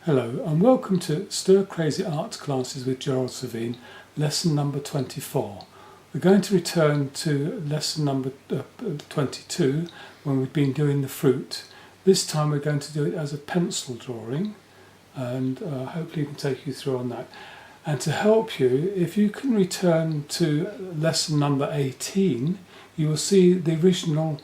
Hello and welcome to Stir Crazy Art Classes with Gerald Savine, lesson number 24. We're going to return to lesson number 22 when we've been doing the fruit. This time we're going to do it as a pencil drawing and hopefully we can take you through on that. And to help you, if you can return to lesson number 18, you will see the original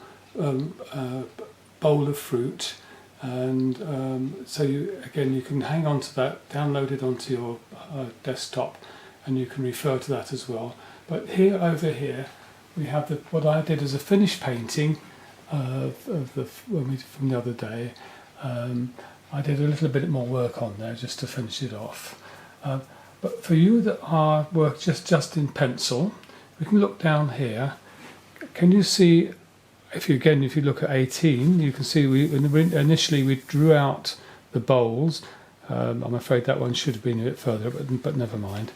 bowl of fruit. And so you can hang on to that, download it onto your desktop, and you can refer to that as well. But over here we have what I did as a finished painting from the other day. I did a little bit more work on there just to finish it off. But for you that are work just in pencil, we can look down here. Can you see? If you look at 18, you can see initially we drew out the bowls. I'm afraid that one should have been a bit further, but never mind.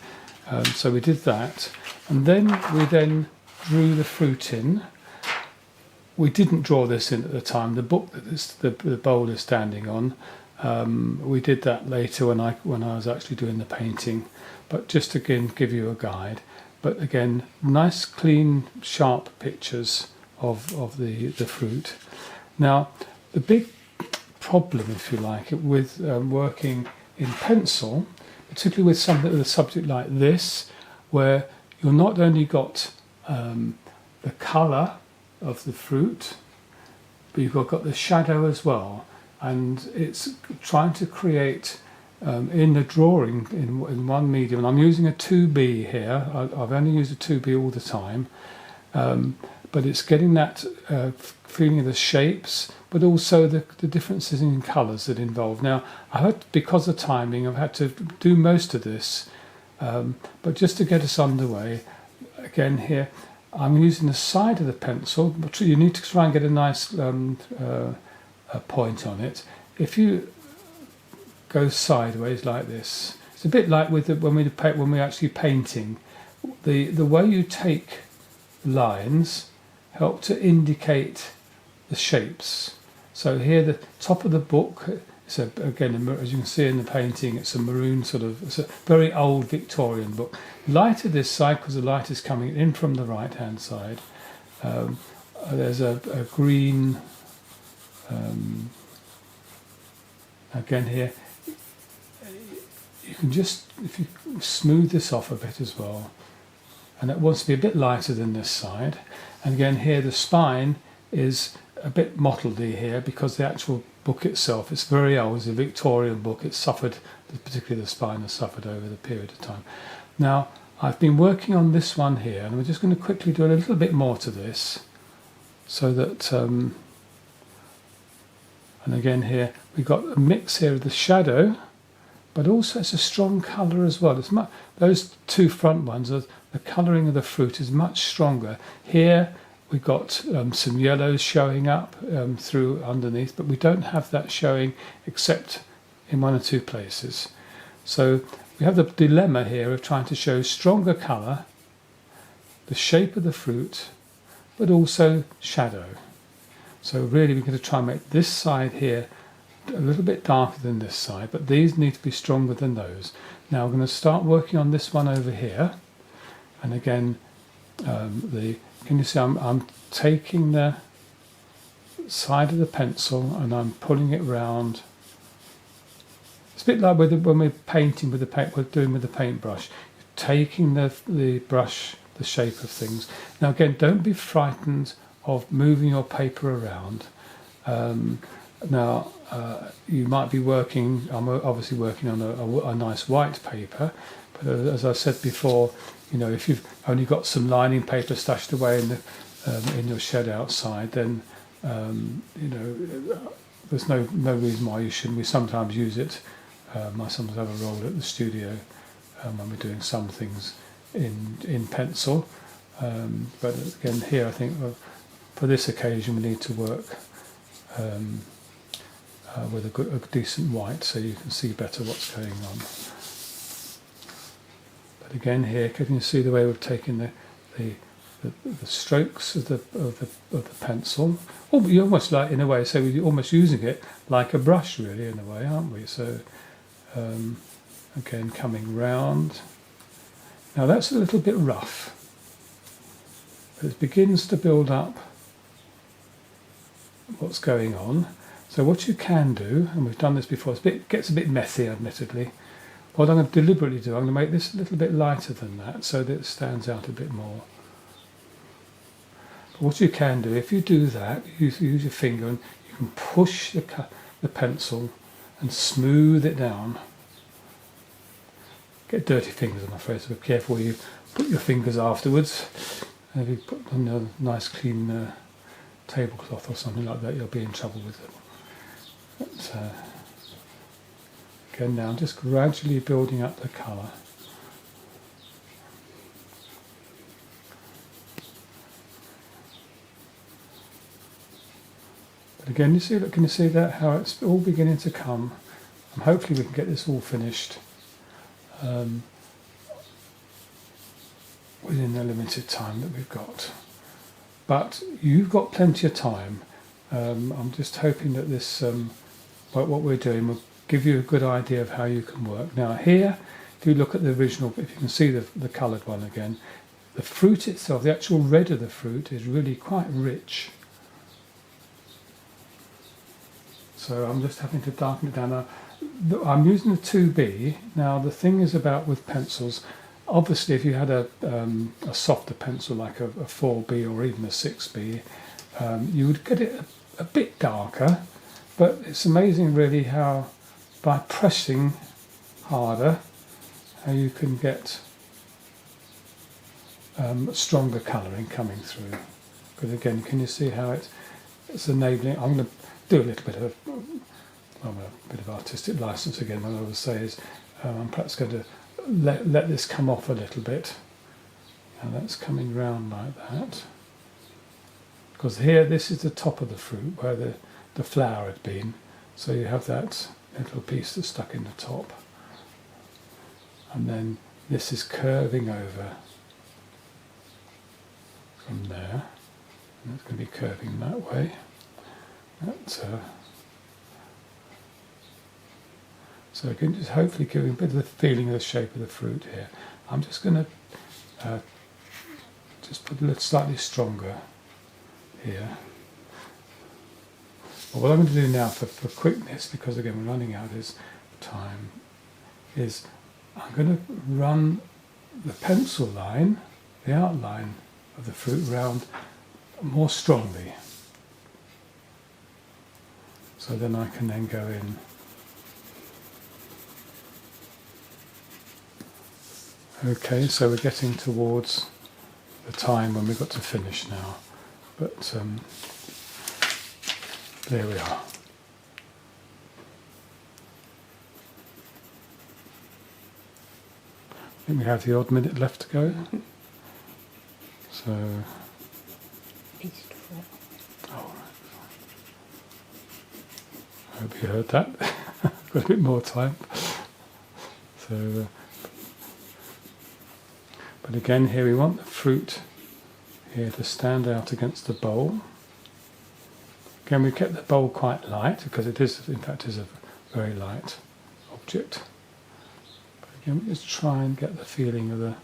So we did that, and then we drew the fruit in. We didn't draw this in at the time. The book that the bowl is standing on, we did that later when I was actually doing the painting. But just again give you a guide. But again, nice, clean, sharp pictures of the fruit. Now, the big problem, if you like, with working in pencil, particularly with something with a subject like this, where you've not only got the colour of the fruit, but you've got the shadow as well, and it's trying to create in the drawing in one medium. And I'm using a 2B here. I've only used a 2B all the time. But it's getting that feeling of the shapes, but also the differences in colours that involve. Now, because of timing, I've had to do most of this, but just to get us underway, again here, I'm using the side of the pencil, but you need to try and get a nice point on it. If you go sideways like this, it's a bit like when we're actually painting. The way you take lines help to indicate the shapes. So here the top of the book, so again, as you can see in the painting, it's a maroon it's a very old Victorian book. Lighter this side because the light is coming in from the right hand side. There's a green, again here, you can just, if you smooth this off a bit as well, and it wants to be a bit lighter than this side. And again here the spine is a bit mottledy here because the actual book itself, it's very old, it's a Victorian book, it's suffered, particularly the spine has suffered over the period of time. Now I've been working on this one here, and we're just going to quickly do a little bit more to this so that, and again here we've got a mix here of the shadow, but also it's a strong colour as well. Those two front ones, the colouring of the fruit is much stronger. Here we've got some yellows showing up through underneath, but we don't have that showing except in one or two places. So we have the dilemma here of trying to show stronger colour, the shape of the fruit, but also shadow. So really we're going to try and make this side here a little bit darker than this side, but these need to be stronger than those. Now we're going to start working on this one over here, and again can you see I'm taking the side of the pencil and I'm pulling it round. It's a bit like when we're painting with we're doing with the paintbrush. You're taking the brush, the shape of things. Now again, don't be frightened of moving your paper around. Now, you might be working, I'm obviously working on a nice white paper, but as I said before, if you've only got some lining paper stashed away in your shed outside, then, there's no reason why you shouldn't. We sometimes use it. I sometimes have a roll at the studio when we're doing some things in pencil. But again, here I think for this occasion we need to work with a decent white so you can see better what's going on. But again here, can you see the way we've taken the strokes of the pencil? You almost like, in a way, so we're almost using it like a brush really, in a way, aren't we? So Again, coming round. Now that's a little bit rough. But it begins to build up what's going on. So what you can do, and we've done this before, it gets a bit messy, admittedly. What I'm going to deliberately do, I'm going to make this a little bit lighter than that so that it stands out a bit more. But what you can do, if you do that, use your finger and you can push the pencil and smooth it down. Get dirty fingers, I'm afraid, so be careful where you put your fingers afterwards. And if you put on a nice clean tablecloth or something like that, you'll be in trouble with it. But, again, now just gradually building up the colour. But again, can you see that, how it's all beginning to come? And hopefully we can get this all finished within the limited time that we've got. But you've got plenty of time. I'm just hoping that this, what we're doing, will give you a good idea of how you can work. Now here, if you look at the original, if you can see the coloured one again, the fruit itself, the actual red of the fruit is really quite rich. So I'm just having to darken it down. Now, I'm using the 2B. Now the thing is about with pencils, obviously if you had a softer pencil like a 4B or even a 6B, you would get it a bit darker, but it's amazing really how by pressing harder, how you can get stronger colouring coming through. Because again, can you see how it's enabling? I'm going to do a little bit of artistic license again. What I would say is I'm perhaps going to let this come off a little bit. Now that's coming round like that. Because here, this is the top of the fruit where the flower had been. So you have that little piece that's stuck in the top. And then this is curving over from there. And it's going to be curving that way. So again, just hopefully giving a bit of the feeling of the shape of the fruit here. I'm just going to just put a little slightly stronger here. Well, what I'm going to do now for quickness, because again we're running out of time, is I'm going to run the pencil line, the outline of the fruit round more strongly. So then I can then go in. Okay, so we're getting towards the time when we've got to finish now. But there we are. I think we have the odd minute left to go. So. Oh, I hope you heard that. Got a bit more time. So. But again, here we want the fruit here to stand out against the bowl. Again, we kept the bowl quite light because it is, in fact, is a very light object. But again, we just try and get the feeling of the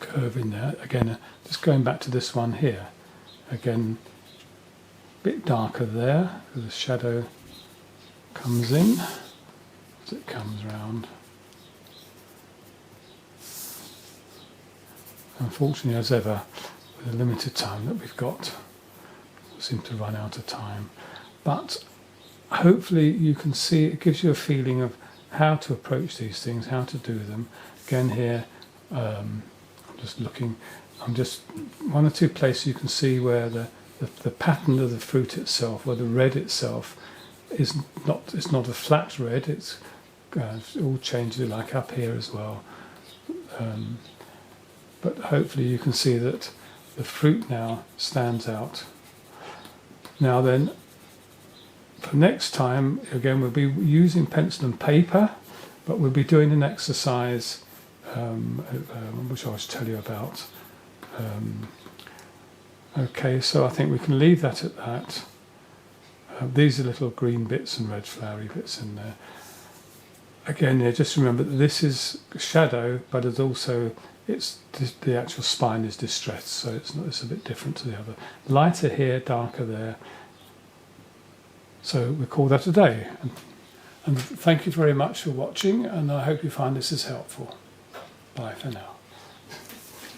curve in there. Again, just going back to this one here. Again, a bit darker there, because the shadow comes in as it comes round. Unfortunately, as ever, with the limited time that we've got, we seem to run out of time. But hopefully you can see, it gives you a feeling of how to approach these things, how to do them. Again here, I'm just looking, one or two places you can see where the pattern of the fruit itself, or the red itself, it's not a flat red, it's all changed, like up here as well. But hopefully you can see that the fruit now stands out. Now then, for next time, again we'll be using pencil and paper, but we'll be doing an exercise which I will tell you about. Okay, so I think we can leave that at that. These are little green bits and red flowery bits in there. Again, yeah, just remember that this is shadow, but it's also the actual spine is distressed, so it's a bit different to the other. Lighter here, darker there. So we call that a day. And thank you very much for watching, and I hope you find this is helpful. Bye for now.